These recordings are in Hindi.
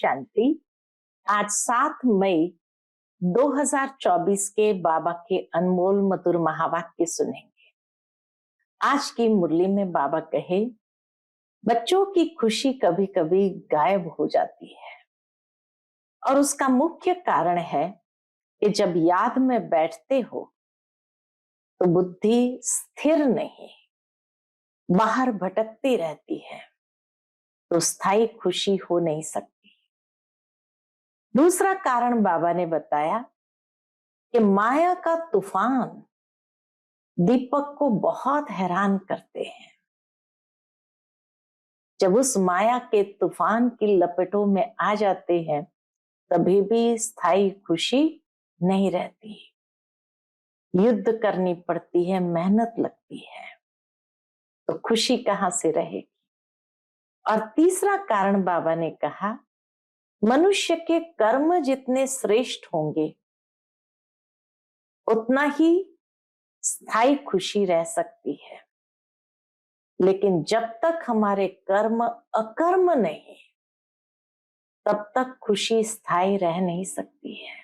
शांति। आज 7 मई 2024 के बाबा के अनमोल मधुर महावाक्य सुनेंगे। आज की मुरली में बाबा कहे, बच्चों की खुशी कभी कभी गायब हो जाती है और उसका मुख्य कारण है कि जब याद में बैठते हो तो बुद्धि स्थिर नहीं, बाहर भटकती रहती है, तो स्थायी खुशी हो नहीं सकती। दूसरा कारण बाबा ने बताया कि माया का तूफान दीपक को बहुत हैरान करते हैं। जब उस माया के तूफान की लपेटों में आ जाते हैं तभी भी स्थायी खुशी नहीं रहती, युद्ध करनी पड़ती है, मेहनत लगती है, तो खुशी कहां से रहेगी। और तीसरा कारण बाबा ने कहा, मनुष्य के कर्म जितने श्रेष्ठ होंगे उतना ही स्थायी खुशी रह सकती है, लेकिन जब तक हमारे कर्म अकर्म नहीं तब तक खुशी स्थायी रह नहीं सकती है।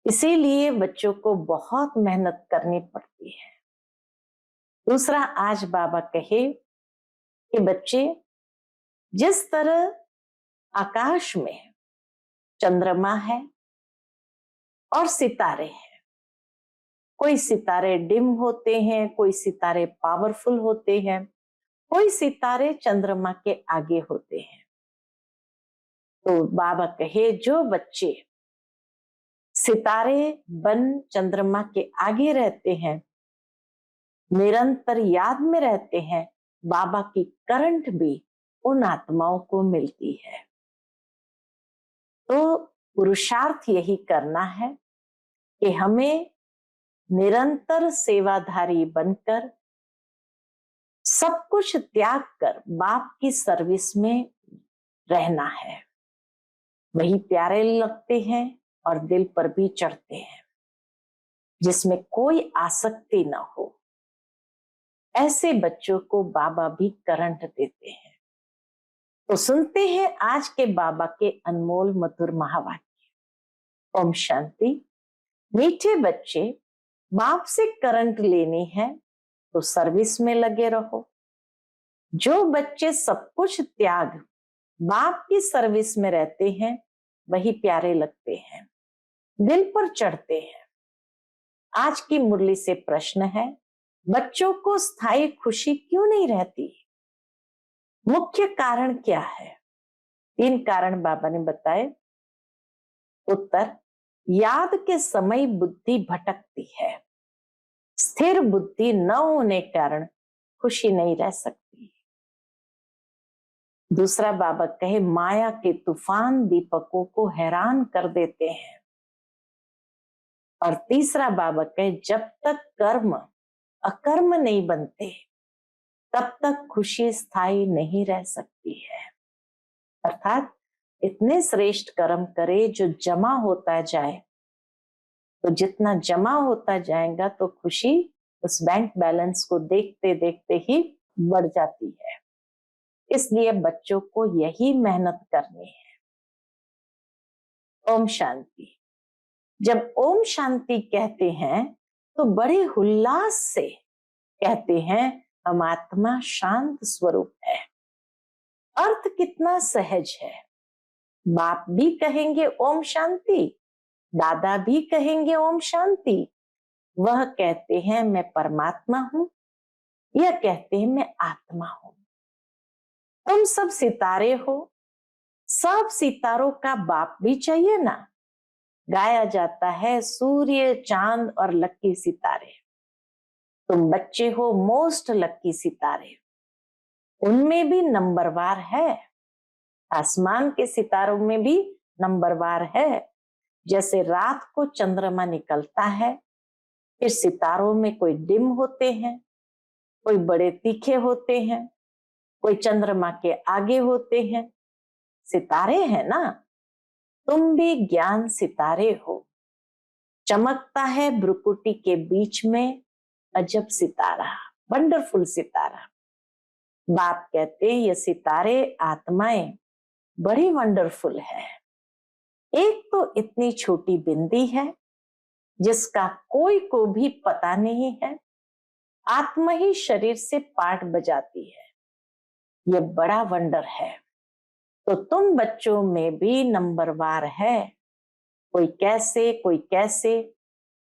इसीलिए बच्चों को बहुत मेहनत करनी पड़ती है। दूसरा, आज बाबा कहे कि बच्चे, जिस तरह आकाश में चंद्रमा है और सितारे हैं, कोई सितारे डिम होते हैं, कोई सितारे पावरफुल होते हैं, कोई सितारे चंद्रमा के आगे होते हैं। तो बाबा कहे, जो बच्चे सितारे बन चंद्रमा के आगे रहते हैं, निरंतर याद में रहते हैं, बाबा की करंट भी उन आत्माओं को मिलती है। तो पुरुषार्थ यही करना है कि हमें निरंतर सेवाधारी बनकर सब कुछ त्याग कर बाप की सर्विस में रहना है। वही प्यारे लगते हैं और दिल पर भी चढ़ते हैं, जिसमें कोई आसक्ति न हो। ऐसे बच्चों को बाबा भी करंट देते हैं। तो सुनते हैं आज के बाबा के अनमोल मधुर महावाक्य। ओम शांति। मीठे बच्चे, बाप से करंट लेनी है तो सर्विस में लगे रहो। जो बच्चे सब कुछ त्याग बाप की सर्विस में रहते हैं वही प्यारे लगते हैं, दिल पर चढ़ते हैं। आज की मुरली से प्रश्न है, बच्चों को स्थायी खुशी क्यों नहीं रहती? मुख्य कारण क्या है? 3 कारण बाबा ने बताए। उत्तर, याद के समय बुद्धि भटकती है। स्थिर बुद्धि न होने के कारण खुशी नहीं रह सकती। दूसरा, बाबा कहे, माया के तूफान दीपकों को हैरान कर देते हैं। और तीसरा, बाबा कहे, जब तक कर्म अकर्म नहीं बनते तब तक खुशी स्थायी नहीं रह सकती है। अर्थात इतने श्रेष्ठ कर्म करे जो जमा होता जाए, तो जितना जमा होता जाएगा तो खुशी उस बैंक बैलेंस को देखते देखते ही बढ़ जाती है। इसलिए बच्चों को यही मेहनत करनी है। ओम शांति। जब ओम शांति कहते हैं तो बड़े उल्लास से कहते हैं, हम आत्मा शांत स्वरूप है। अर्थ कितना सहज है। बाप भी कहेंगे ओम शांति, दादा भी कहेंगे ओम शांति। वह कहते हैं मैं परमात्मा हूं, यह कहते हैं मैं आत्मा हूं। तुम सब सितारे हो, सब सितारों का बाप भी चाहिए ना। गाया जाता है सूर्य, चांद और लक्की सितारे। तुम बच्चे हो मोस्ट लक्की सितारे, उनमें भी नंबरवार है। आसमान के सितारों में भी नंबरवार है। जैसे रात को चंद्रमा निकलता है, फिर सितारों में कोई डिम होते हैं, कोई बड़े तीखे होते हैं, कोई चंद्रमा के आगे होते हैं। सितारे हैं ना। तुम भी ज्ञान सितारे हो। चमकता है भ्रुकुटी के बीच में अजब सितारा, वंडरफुल सितारा। बाप कहते हैं ये सितारे आत्माएं बड़ी वंडरफुल है। एक तो इतनी छोटी बिंदी है जिसका कोई को भी पता नहीं है, आत्मा ही शरीर से पाठ बजाती है। ये बड़ा वंडर है। तो तुम बच्चों में भी नंबरवार है, कोई कैसे कोई कैसे।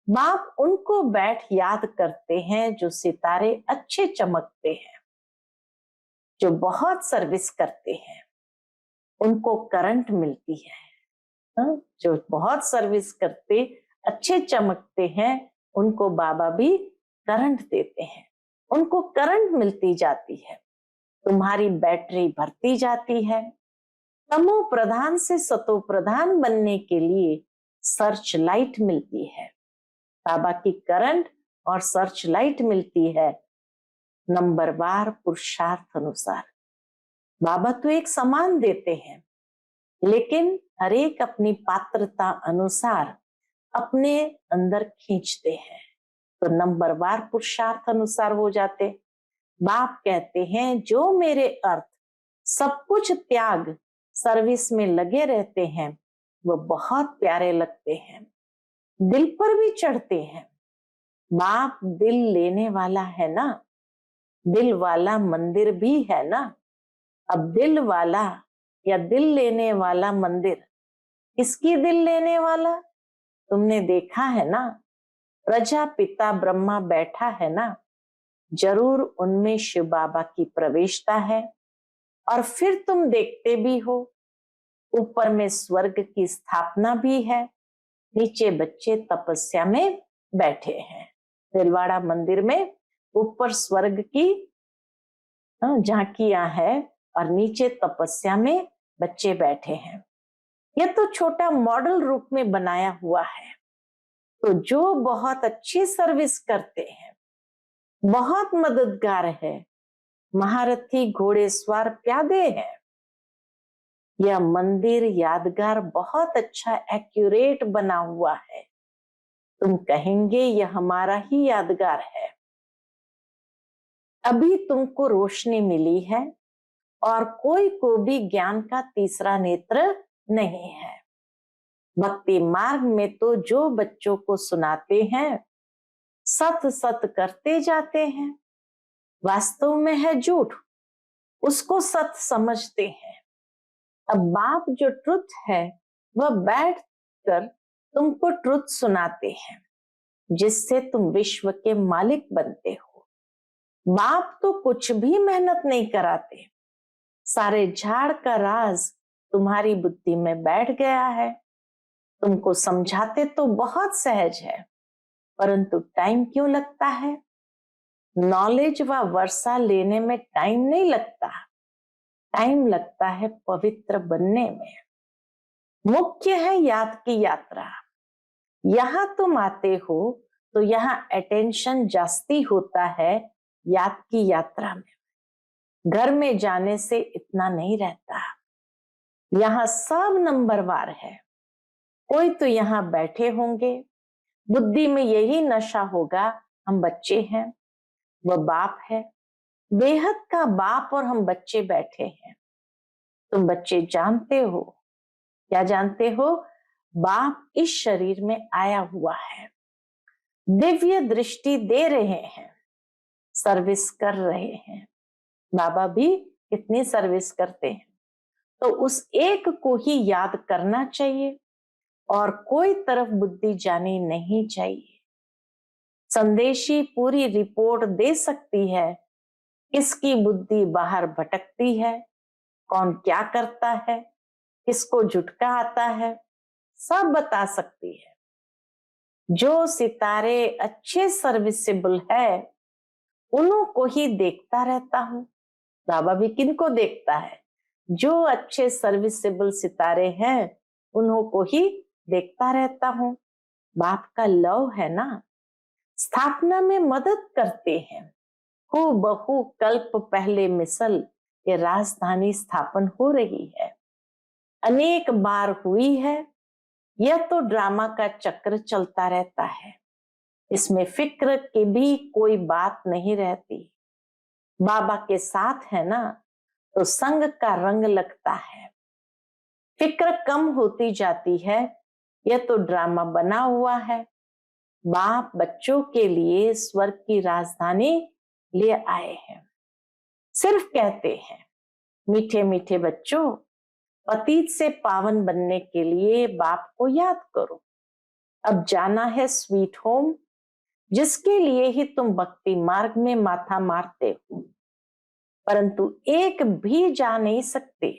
बाप उनको बैठ याद करते हैं जो सितारे अच्छे चमकते हैं, जो बहुत सर्विस करते हैं, उनको करंट मिलती है। जो बहुत सर्विस करते अच्छे चमकते हैं उनको बाबा भी करंट देते हैं, उनको करंट मिलती जाती है। तुम्हारी बैटरी भरती जाती है। तमो प्रधान से सतो प्रधान बनने के लिए सर्च लाइट मिलती है। बाबा की करंट और सर्च लाइट मिलती है नंबरवार पुरुषार्थ अनुसार। बाबा तो एक समान देते हैं, लेकिन हर एक अपनी पात्रता अनुसार अपने अंदर खींचते हैं, तो नंबरवार पुरुषार्थ अनुसार हो जाते। बाप कहते हैं जो मेरे अर्थ सब कुछ त्याग सर्विस में लगे रहते हैं वो बहुत प्यारे लगते हैं, दिल पर भी चढ़ते हैं। बाप दिल लेने वाला है ना, दिल वाला मंदिर भी है ना। अब दिल वाला या दिल लेने वाला मंदिर, किसकी दिल लेने वाला? तुमने देखा है ना, प्रजापिता ब्रह्मा बैठा है ना, जरूर उनमें शिव बाबा की प्रवेशता है। और फिर तुम देखते भी हो ऊपर में स्वर्ग की स्थापना भी है, नीचे बच्चे तपस्या में बैठे हैं। दिलवाड़ा मंदिर में ऊपर स्वर्ग की झांकियां है और नीचे तपस्या में बच्चे बैठे हैं। यह तो छोटा मॉडल रूप में बनाया हुआ है। तो जो बहुत अच्छी सर्विस करते हैं, बहुत मददगार है, महारथी घोड़ेसवार प्यादे हैं, यह मंदिर यादगार बहुत अच्छा एक्यूरेट बना हुआ है। तुम कहेंगे यह हमारा ही यादगार है। अभी तुमको रोशनी मिली है और कोई को भी ज्ञान का तीसरा नेत्र नहीं है। भक्ति मार्ग में तो जो बच्चों को सुनाते हैं सत सत करते जाते हैं, वास्तव में है झूठ, उसको सत समझते हैं। अब बाप जो ट्रुथ है वह बैठ कर तुमको ट्रुथ सुनाते हैं, जिससे तुम विश्व के मालिक बनते हो। बाप तो कुछ भी मेहनत नहीं कराते, सारे झाड़ का राज तुम्हारी बुद्धि में बैठ गया है। तुमको समझाते तो बहुत सहज है, परंतु टाइम क्यों लगता है? नॉलेज व वर्षा लेने में टाइम नहीं लगता, टाइम लगता है पवित्र बनने में। मुख्य है याद की यात्रा। यहां तुम आते हो तो यहाँ अटेंशन जास्ती होता है याद की यात्रा में, घर में जाने से इतना नहीं रहता। यहाँ सब नंबरवार है। कोई तो यहाँ बैठे होंगे, बुद्धि में यही नशा होगा हम बच्चे हैं, वह बाप है, बेहद का बाप और हम बच्चे बैठे हैं। तुम बच्चे जानते हो, क्या जानते हो? बाप इस शरीर में आया हुआ है, दिव्य दृष्टि दे रहे हैं, सर्विस कर रहे हैं। बाबा भी कितनी सर्विस करते हैं। तो उस एक को ही याद करना चाहिए और कोई तरफ बुद्धि जानी नहीं चाहिए। संदेशी पूरी रिपोर्ट दे सकती है किसकी बुद्धि बाहर भटकती है, कौन क्या करता है, किसको झुटका आता है, सब बता सकती है। जो सितारे अच्छे सर्विसेबल है उन्हों को ही देखता रहता हूं। बाबा भी किनको देखता है? जो अच्छे सर्विसेबल सितारे हैं उन्हों को ही देखता रहता हूं। बाप का लव है ना, स्थापना में मदद करते हैं। हु बहु कल्प पहले मिसल ये राजधानी स्थापन हो रही है, अनेक बार हुई है। यह तो ड्रामा का चक्र चलता रहता है, इसमें फिक्र की भी कोई बात नहीं रहती। बाबा के साथ है ना तो संग का रंग लगता है, फिक्र कम होती जाती है, यह तो ड्रामा बना हुआ है। बाप बच्चों के लिए स्वर्ग की राजधानी ले आए हैं। सिर्फ कहते हैं, मीठे मीठे बच्चों, पतित से पावन बनने के लिए बाप को याद करो। अब जाना है स्वीट होम, जिसके लिए ही तुम भक्ति मार्ग में माथा मारते हो, परंतु एक भी जा नहीं सकते।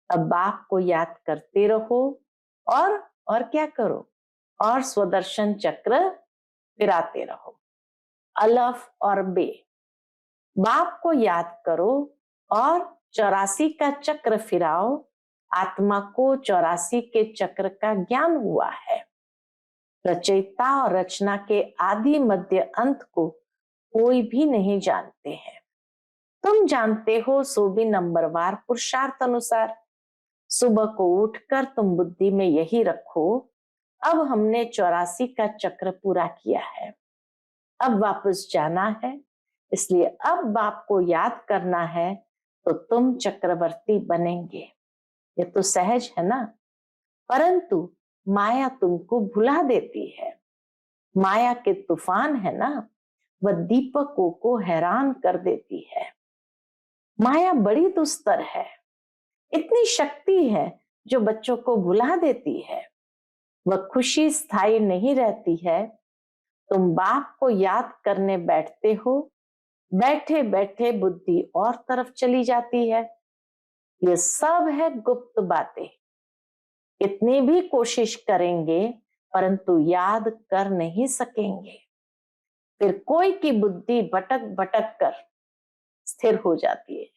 अब बाप को याद करते रहो और क्या करो, और स्वदर्शन चक्र फिराते रहो। अलफ और बे, बाप को याद करो और 84 का चक्र फिराओ। आत्मा को 84 के चक्र का ज्ञान हुआ है। रचयिता और रचना के आदि मध्य अंत को कोई भी नहीं जानते हैं। तुम जानते हो, सो भी नंबरवार पुरुषार्थ अनुसार। सुबह को उठकर तुम बुद्धि में यही रखो, अब हमने 84 का चक्र पूरा किया है, अब वापस जाना है, इसलिए अब बाप को याद करना है, तो तुम चक्रवर्ती बनेंगे। ये तो सहज है ना, परंतु माया तुमको भुला देती है। माया के तूफान है ना, वह दीपकों को हैरान कर देती है। माया बड़ी दुस्तर है, इतनी शक्ति है जो बच्चों को भुला देती है। वह खुशी स्थायी नहीं रहती है। तुम बाप को याद करने बैठते हो, बैठे बैठे बुद्धि और तरफ चली जाती है। ये सब है गुप्त बातें। कितनी भी कोशिश करेंगे परंतु याद कर नहीं सकेंगे। फिर कोई की बुद्धि भटक भटक कर स्थिर हो जाती है,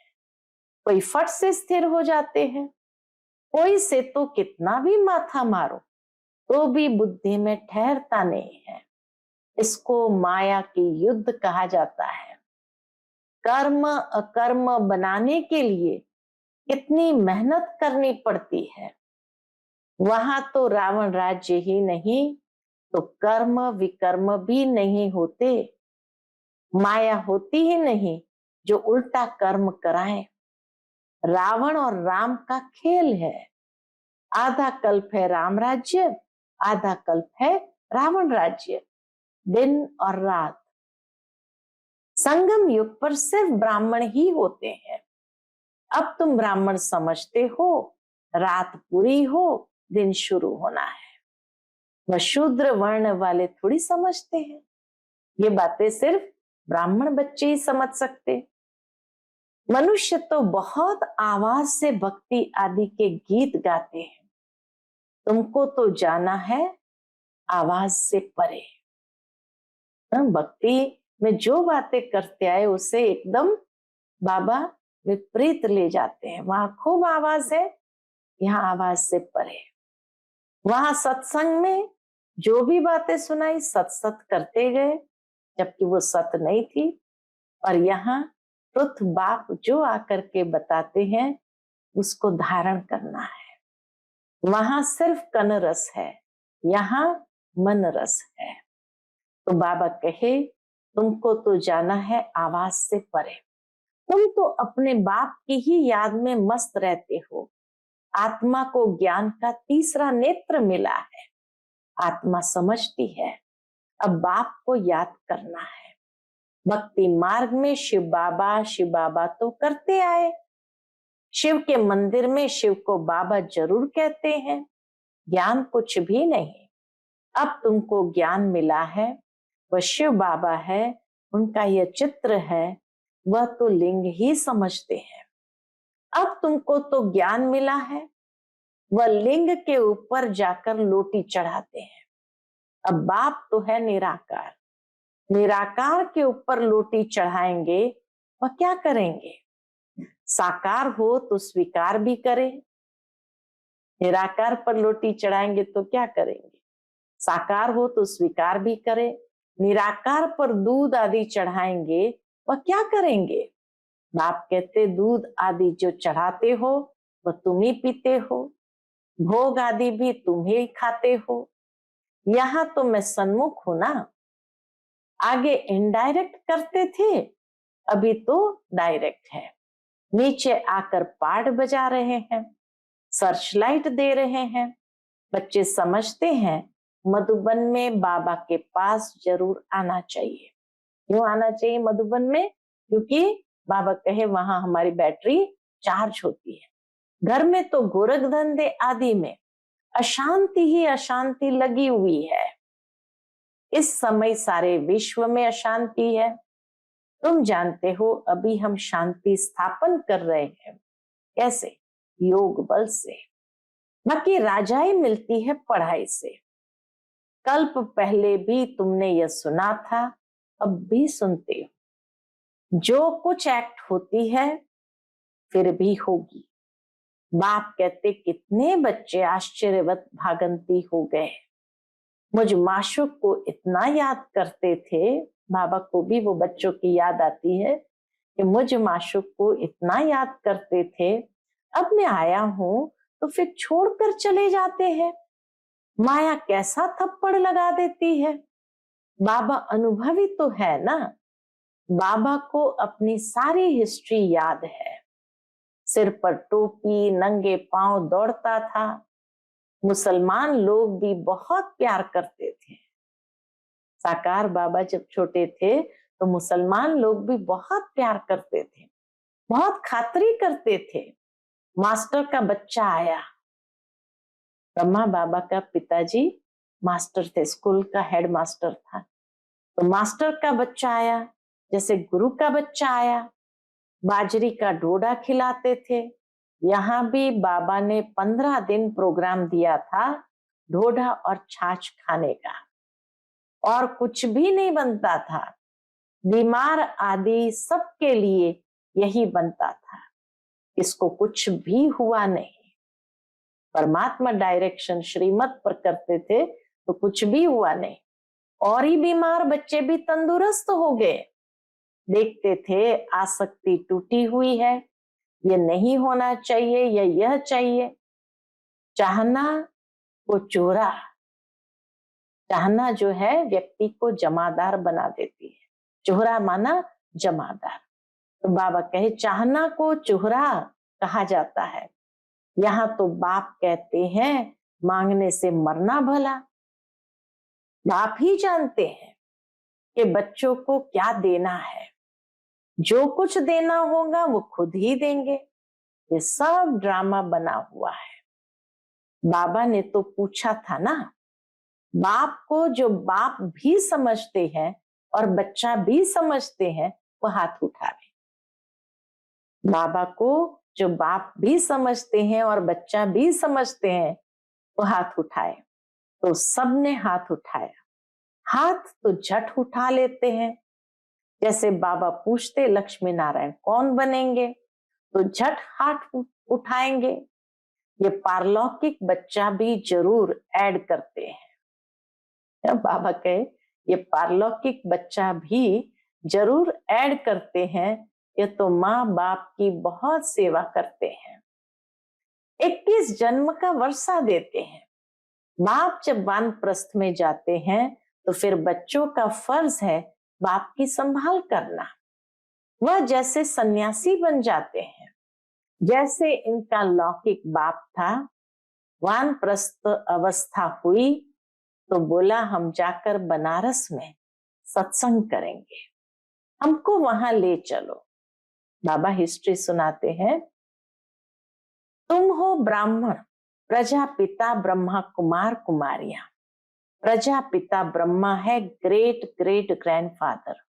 कोई फट से स्थिर हो जाते हैं, कोई से तो कितना भी माथा मारो तो भी बुद्धि में ठहरता नहीं है। इसको माया की युद्ध कहा जाता है। कर्म अकर्म बनाने के लिए कितनी मेहनत करनी पड़ती है। वहां तो रावण राज्य ही नहीं तो कर्म विकर्म भी नहीं होते। माया होती ही नहीं जो उल्टा कर्म कराए। रावण और राम का खेल है। आधा कल्प है राम राज्य, आधा कल्प है रावण राज्य। दिन और रात, संगम युग पर सिर्फ ब्राह्मण ही होते हैं। अब तुम ब्राह्मण समझते हो, रात पूरी हो, दिन शुरू होना है। वह शूद्र वर्ण वाले थोड़ी समझते हैं। ये बातें सिर्फ ब्राह्मण बच्चे ही समझ सकते। मनुष्य तो बहुत आवाज से भक्ति आदि के गीत गाते हैं। तुमको तो जाना है आवाज से परे। भक्ति में जो बातें करते आए उसे एकदम बाबा विपरीत ले जाते हैं। वहां खूब आवाज है, यहाँ आवाज से परे। वहां सत्संग में जो भी बातें सुनाई सत सत करते गए, जबकि वो सत नहीं थी। और यहाँ ट्रुथ बाप जो आकर के बताते हैं उसको धारण करना है। वहां सिर्फ कन रस है, यहाँ मन रस है। तो बाबा कहे, तुमको तो जाना है आवाज से परे। तुम तो अपने बाप की ही याद में मस्त रहते हो। आत्मा को ज्ञान का तीसरा नेत्र मिला है। आत्मा समझती है, अब बाप को याद करना है। भक्ति मार्ग में शिव बाबा तो करते आए। शिव के मंदिर में शिव को बाबा जरूर कहते हैं, ज्ञान कुछ भी नहीं। अब तुमको ज्ञान मिला है, वह शिव बाबा है, उनका यह चित्र है, वह तो लिंग ही समझते हैं। अब तुमको तो ज्ञान मिला है, वह लिंग के ऊपर जाकर लोटी चढ़ाते हैं। अब बाप तो है निराकार, निराकार के ऊपर लोटी चढ़ाएंगे, वह क्या करेंगे? साकार हो तो स्वीकार भी करें। निराकार पर लोटी चढ़ाएंगे तो क्या करेंगे? साकार हो तो स्वीकार भी करें। निराकार पर दूध आदि चढ़ाएंगे, वह क्या करेंगे? बाप कहते, दूध आदि जो चढ़ाते हो वह तुम ही पीते हो, भोग आदि भी तुम ही खाते हो। यहाँ तो मैं सन्मुख हूं ना। आगे इनडायरेक्ट करते थे, अभी तो डायरेक्ट है। नीचे आकर पाठ बजा रहे हैं। सर्चलाइट दे रहे हैं। बच्चे समझते हैं मधुबन में बाबा के पास जरूर आना चाहिए। क्यों आना चाहिए मधुबन में? क्योंकि बाबा कहे वहां हमारी बैटरी चार्ज होती है। घर में तो गोरख धंधे आदि में अशांति ही अशांति लगी हुई है। इस समय सारे विश्व में अशांति है। तुम जानते हो अभी हम शांति स्थापन कर रहे हैं। कैसे? योग बल से। बाकी राजाई मिलती है पढ़ाई से। कल्प पहले भी तुमने यह सुना था, अब भी सुनते हो। जो कुछ एक्ट होती है फिर भी होगी। बाप कहते कितने बच्चे आश्चर्यवत भागंती हो गए। मुझ माशूक को इतना याद करते थे। बाबा को भी वो बच्चों की याद आती है कि मुझ माशूक को इतना याद करते थे, अब मैं आया हूं तो फिर छोड़कर चले जाते हैं। माया कैसा थप्पड़ लगा देती है। बाबा अनुभवी तो है ना। बाबा को अपनी सारी हिस्ट्री याद है। सिर पर टोपी, नंगे पांव दौड़ता था। मुसलमान लोग भी बहुत प्यार करते थे। साकार बाबा जब छोटे थे तो मुसलमान लोग भी बहुत प्यार करते थे, बहुत खातिरी करते थे। मास्टर का बच्चा आया। ब्रह्मा बाबा का पिताजी मास्टर थे, स्कूल का हेड मास्टर था। तो मास्टर का बच्चा आया, जैसे गुरु का बच्चा आया। बाजरी का डोडा खिलाते थे। यहाँ भी बाबा ने 15 दिन प्रोग्राम दिया था डोडा और छाछ खाने का, और कुछ भी नहीं बनता था। बीमार आदि सबके लिए यही बनता था। इसको कुछ भी हुआ नहीं। परमात्मा डायरेक्शन श्रीमत पर करते थे तो कुछ भी हुआ नहीं। और ही बीमार बच्चे भी तंदुरुस्त हो गए। देखते थे आसक्ति टूटी हुई है, ये नहीं होना चाहिए या यह चाहिए। चाहना को चोरा। चाहना जो है व्यक्ति को जमादार बना देती है। चोहरा माना जमादार। तो बाबा कहे चाहना को चोहरा कहा जाता है। यहाँ तो बाप कहते हैं मांगने से मरना भला। बाप ही जानते हैं कि बच्चों को क्या देना है। जो कुछ देना होगा वो खुद ही देंगे। ये सब ड्रामा बना हुआ है। बाबा ने तो पूछा था ना, बाप को जो बाप भी समझते हैं और बच्चा भी समझते हैं वो हाथ उठावे। बाबा को जो बाप भी समझते हैं और बच्चा भी समझते हैं वो हाथ उठाए। तो सबने हाथ उठाया। हाथ तो झट उठा लेते हैं। जैसे बाबा पूछते लक्ष्मी नारायण कौन बनेंगे, तो झट हाथ उठाएंगे। ये पारलौकिक बच्चा भी जरूर ऐड करते हैं। बाबा कहे ये पारलौकिक बच्चा भी जरूर ऐड करते हैं। ये तो माँ बाप की बहुत सेवा करते हैं। 21 जन्म का वर्षा देते हैं। बाप जब वानप्रस्थ में जाते हैं तो फिर बच्चों का फर्ज है बाप की संभाल करना। वह जैसे सन्यासी बन जाते हैं। जैसे इनका लौकिक बाप था, वानप्रस्थ अवस्था हुई तो बोला हम जाकर बनारस में सत्संग करेंगे, हमको वहां ले चलो। बाबा हिस्ट्री सुनाते हैं, तुम हो ब्राह्मण, प्रजापिता ब्रह्मा कुमार कुमारियां। प्रजापिता ब्रह्मा है, ग्रेट ग्रेट ग्रैंडफादर।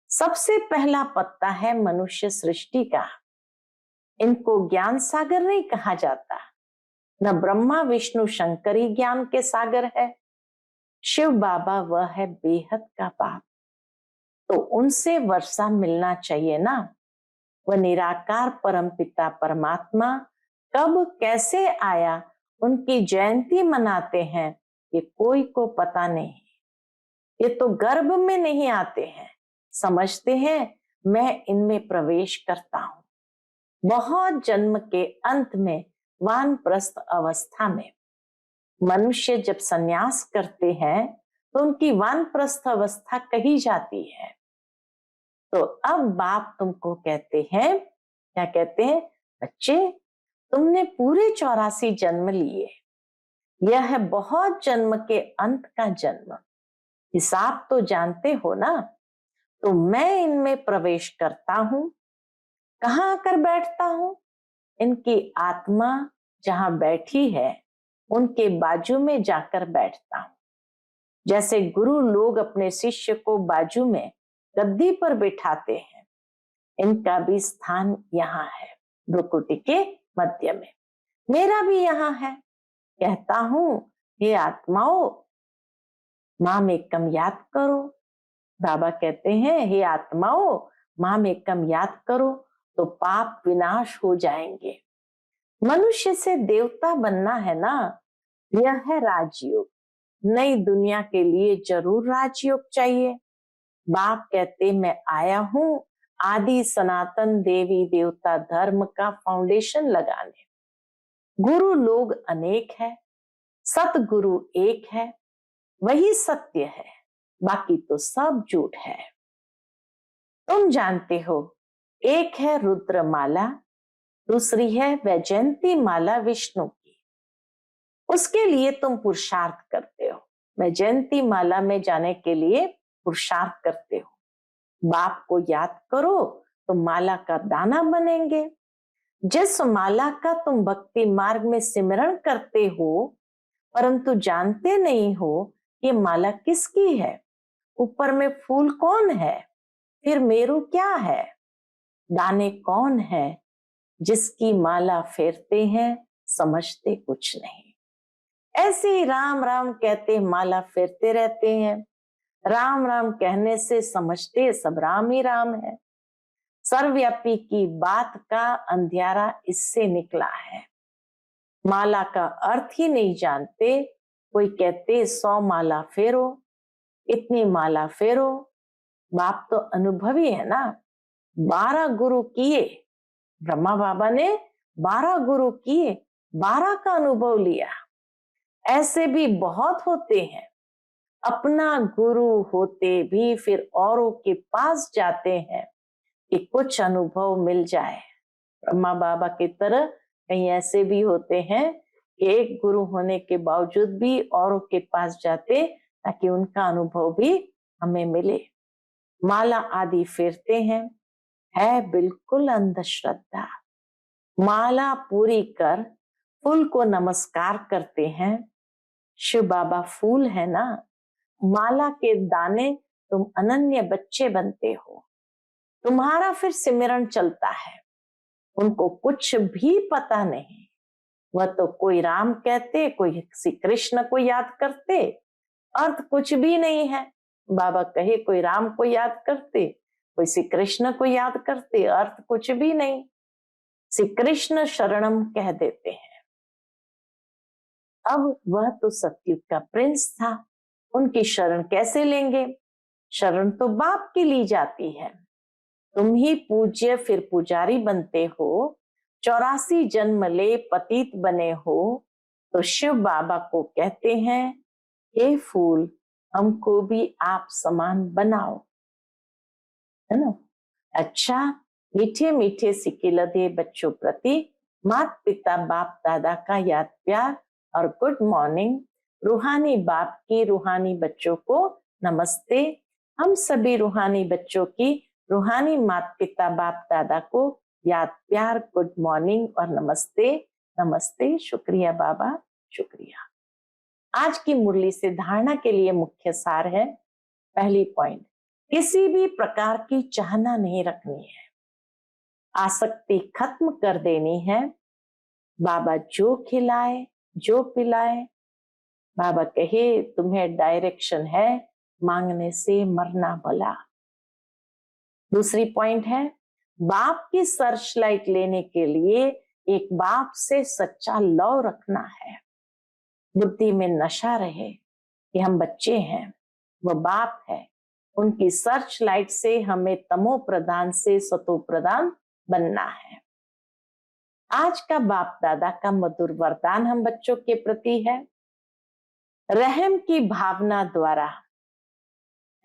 सबसे पहला पत्ता है मनुष्य सृष्टि का। इनको ज्ञान सागर नहीं कहा जाता। न ब्रह्मा विष्णु शंकर ही ज्ञान के सागर है। शिव बाबा वह है बेहद का बाप। तो उनसे वर्षा मिलना चाहिए ना। वह निराकार परम पिता परमात्मा कब कैसे आया, उनकी जयंती मनाते हैं, ये कोई को पता नहीं। ये तो गर्भ में नहीं आते हैं, समझते हैं मैं इनमें प्रवेश करता हूं। बहुत जन्म के अंत में वानप्रस्थ अवस्था में मनुष्य जब संन्यास करते हैं तो उनकी वानप्रस्थ अवस्था कही जाती है। तो अब बाप तुमको कहते हैं, क्या कहते हैं, बच्चे तुमने पूरे 84 जन्म लिए, यह है बहुत जन्म के अंत का जन्म। हिसाब तो जानते हो ना। तो मैं इनमें प्रवेश करता हूं। कहां आकर बैठता हूं? इनकी आत्मा जहां बैठी है उनके बाजू में जाकर बैठता हूं। जैसे गुरु लोग अपने शिष्य को बाजू में गद्दी पर बिठाते हैं, इनका भी स्थान यहाँ है, भ्रुकुटी के मध्य में। मेरा भी यहाँ है। कहता हूं, हे आत्माओं, माम एकम याद करो। बाबा कहते हैं, हे आत्माओं, माम एकम याद करो तो पाप विनाश हो जाएंगे। मनुष्य से देवता बनना है ना, यह है राजयोग। नई दुनिया के लिए जरूर राजयोग चाहिए। बाप कहते, मैं आया हूं आदि सनातन देवी देवता धर्म का फाउंडेशन लगाने। गुरु लोग अनेक है, सतगुरु एक है, वही सत्य है, बाकी तो सब झूठ है। तुम जानते हो, एक है रुद्र माला, दूसरी है वैजयंती माला विष्णु की। उसके लिए तुम पुरुषार्थ करते हो। वैजयंती माला में जाने के लिए पुरुषार्थ करते हो। बाप को याद करो तो माला का दाना बनेंगे। जिस माला का तुम भक्ति मार्ग में सिमरण करते हो, परंतु जानते नहीं हो ये माला किसकी है, ऊपर में फूल कौन है, फिर मेरू क्या है, दाने कौन है, जिसकी माला फेरते हैं समझते कुछ नहीं। ऐसे ही राम राम कहते माला फेरते रहते हैं। राम राम कहने से समझते सब राम ही राम है। सर्वव्यापी की बात का अंधियारा इससे निकला है। माला का अर्थ ही नहीं जानते। कोई कहते 100 माला फेरो, इतनी माला फेरो। बाप तो अनुभवी है ना। 12 गुरु किए, ब्रह्मा बाबा ने 12 गुरु किए, 12 का अनुभव लिया। ऐसे भी बहुत होते हैं, अपना गुरु होते भी फिर औरों के पास जाते हैं कि कुछ अनुभव मिल जाए। ब्रह्मा बाबा की तरह कहीं ऐसे भी होते हैं कि एक गुरु होने के बावजूद भी औरों के पास जाते ताकि उनका अनुभव भी हमें मिले। माला आदि फेरते हैं, है बिल्कुल अंधश्रद्धा। माला पूरी कर फूल को नमस्कार करते हैं। शिव बाबा फूल है ना, माला के दाने तुम अनन्य बच्चे बनते हो। तुम्हारा फिर सिमरन चलता है। उनको कुछ भी पता नहीं। वह तो कोई राम कहते, कोई श्री कृष्ण को याद करते, अर्थ कुछ भी नहीं है। बाबा कहे कोई राम को याद करते, कोई श्री कृष्ण को याद करते, अर्थ कुछ भी नहीं। श्री कृष्ण शरणम कह देते हैं। अब वह तो सतयुग का प्रिंस था, उनकी शरण कैसे लेंगे? शरण तो बाप की ली जाती है। तुम ही पूज्य फिर पुजारी बनते हो। 84 जन्म ले पतित बने हो तो शिव बाबा को कहते हैं, हे फूल, हमको भी आप समान बनाओ, है ना। अच्छा, मीठे मीठे सिक्के लदे बच्चों प्रति माता पिता बाप दादा का याद प्यार और गुड मॉर्निंग। रूहानी बाप की रूहानी बच्चों को नमस्ते। हम सभी रूहानी बच्चों की रूहानी माता पिता बाप दादा को याद प्यार, गुड मॉर्निंग और नमस्ते। नमस्ते, शुक्रिया बाबा, शुक्रिया। आज की मुरली से धारणा के लिए मुख्य सार है। पहली पॉइंट, किसी भी प्रकार की चाहना नहीं रखनी है, आसक्ति खत्म कर देनी है। बाबा जो खिलाए जो पिलाए, बाबा कहे तुम्हें डायरेक्शन है, मांगने से मरना भला। दूसरी पॉइंट है, बाप की सर्चलाइट लेने के लिए एक बाप से सच्चा लव रखना है। बुद्धि में नशा रहे कि हम बच्चे हैं, वह बाप है। उनकी सर्च लाइट से हमें तमो प्रदान से सतो प्रदान बनना है। आज का बाप दादा का मधुर वरदान हम बच्चों के प्रति है, रहम की भावना द्वारा,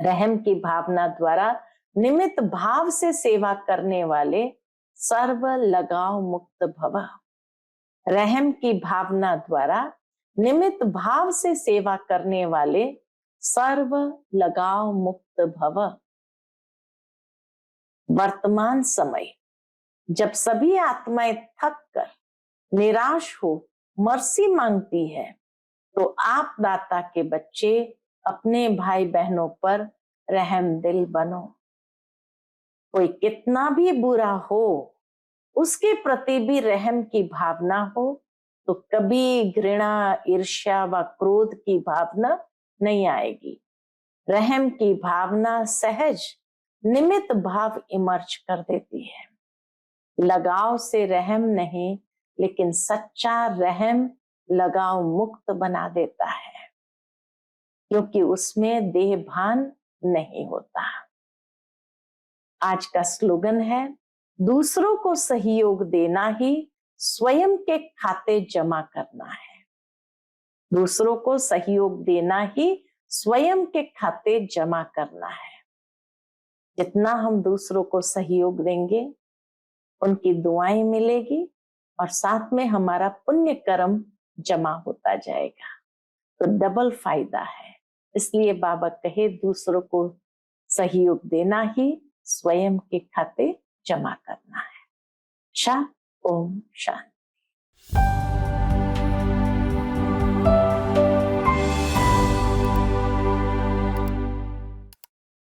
रहम की भावना द्वारा निमित्त भाव से सेवा करने वाले सर्व लगाव मुक्त भव। रहम की भावना द्वारा निमित्त भाव से सेवा करने वाले सर्व लगाव मुक्त भव। वर्तमान समय जब सभी आत्माएं थक कर निराश हो मर्सी मांगती है, तो आप दाता के बच्चे अपने भाई बहनों पर रहम दिल बनो। कोई कितना भी बुरा हो, उसके प्रति भी रहम की भावना हो, तो कभी घृणा, ईर्ष्या व क्रोध की भावना नहीं आएगी। रहम की भावना सहज निमित्त भाव इमर्ज कर देती है। लगाव से रहम नहीं, लेकिन सच्चा रहम लगाव मुक्त बना देता है, क्योंकि उसमें देह भान नहीं होता। आज का स्लोगन है, दूसरों को सहयोग देना ही स्वयं के खाते जमा करना है। दूसरों को सहयोग देना ही स्वयं के खाते जमा करना है। जितना हम दूसरों को सहयोग देंगे, उनकी दुआएं मिलेगी और साथ में हमारा पुण्य कर्म जमा होता जाएगा, तो डबल फायदा है। इसलिए बाबा कहे, दूसरों को सहयोग देना ही स्वयं के खाते जमा करना है। शांति, ओम शांति।